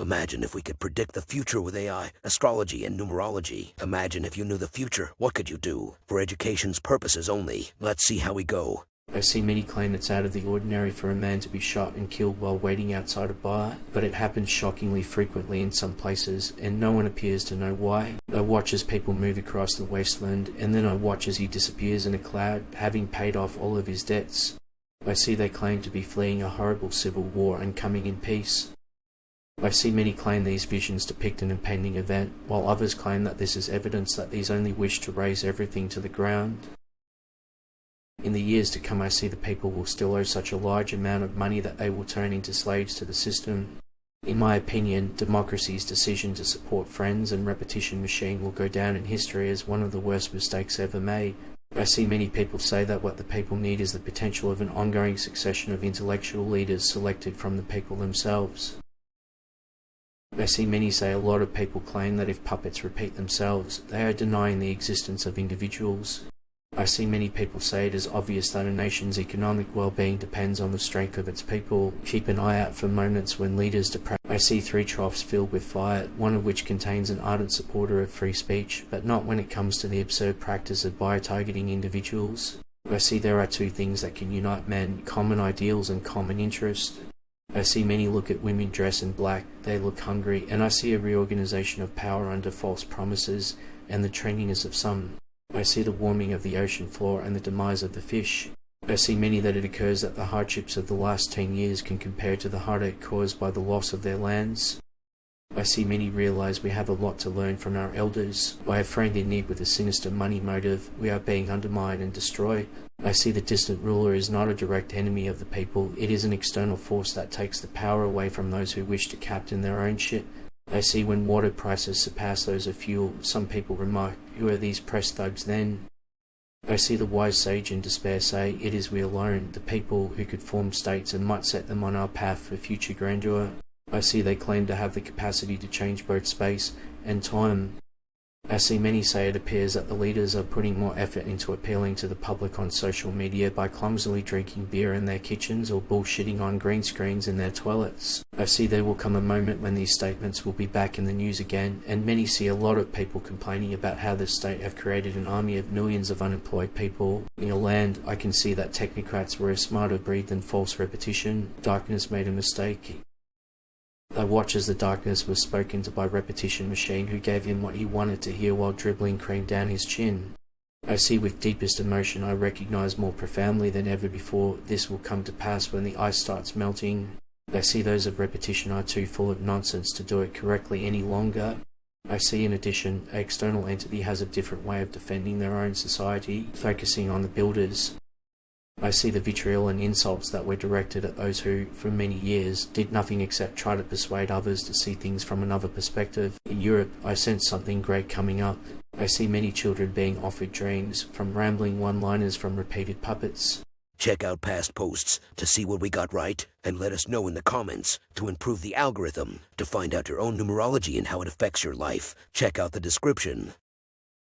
Imagine if we could predict the future with AI, astrology, and numerology. Imagine if you knew the future, what could you do? For education's purposes only. Let's see how we go. I see many claim it's out of the ordinary for a man to be shot and killed while waiting outside a bar, but it happens shockingly frequently in some places, and no one appears to know why. I watch as people move across the wasteland, and then I watch as he disappears in a cloud, having paid off all of his debts. I see they claim to be fleeing a horrible civil war and coming in peace. I see many claim these visions depict an impending event, while others claim that this is evidence that these only wish to raze everything to the ground. In the years to come, I see the people will still owe such a large amount of money that they will turn into slaves to the system. In my opinion, democracy's decision to support Friends and Repetition Machine will go down in history as one of the worst mistakes ever made. I see many people say that what the people need is the potential of an ongoing succession of intellectual leaders selected from the people themselves. I see many say a lot of people claim that if puppets repeat themselves, they are denying the existence of individuals. I see many people say it is obvious that a nation's economic well-being depends on the strength of its people. Keep an eye out for moments when leaders depress. I see 3 troughs filled with fire, one of which contains an ardent supporter of free speech, but not when it comes to the absurd practice of bio-targeting individuals. I see there are 2 things that can unite men: common ideals and common interest. I see many look at women dressed in black, they look hungry, and I see a reorganization of power under false promises and the trendiness of some. I see the warming of the ocean floor and the demise of the fish. I see many that it occurs that the hardships of the last 10 years can compare to the heartache caused by the loss of their lands. I see many realize we have a lot to learn from our elders. By a friend in need with a sinister money motive, we are being undermined and destroyed. I see the distant ruler is not a direct enemy of the people, it is an external force that takes the power away from those who wish to captain their own ship. I see when water prices surpass those of fuel, some people remark, "Who are these press thugs then?" I see the wise sage in despair say, "It is we alone, the people who could form states and might set them on our path for future grandeur." I see they claim to have the capacity to change both space and time. I see many say it appears that the leaders are putting more effort into appealing to the public on social media by clumsily drinking beer in their kitchens or bullshitting on green screens in their toilets. I see there will come a moment when these statements will be back in the news again, and many see a lot of people complaining about how the state have created an army of millions of unemployed people. In your land, I can see that technocrats were a smarter breed than false repetition. Darkness made a mistake. I watch as the darkness was spoken to by Repetition Machine, who gave him what he wanted to hear while dribbling cream down his chin. I see with deepest emotion, I recognize more profoundly than ever before, this will come to pass when the ice starts melting. I see those of Repetition are too full of nonsense to do it correctly any longer. I see in addition, an external entity has a different way of defending their own society, focusing on the builders. I see the vitriol and insults that were directed at those who, for many years, did nothing except try to persuade others to see things from another perspective. In Europe, I sense something great coming up. I see many children being offered dreams, from rambling one-liners from repeated puppets. Check out past posts to see what we got right, and let us know in the comments to improve the algorithm. To find out your own numerology and how it affects your life, check out the description.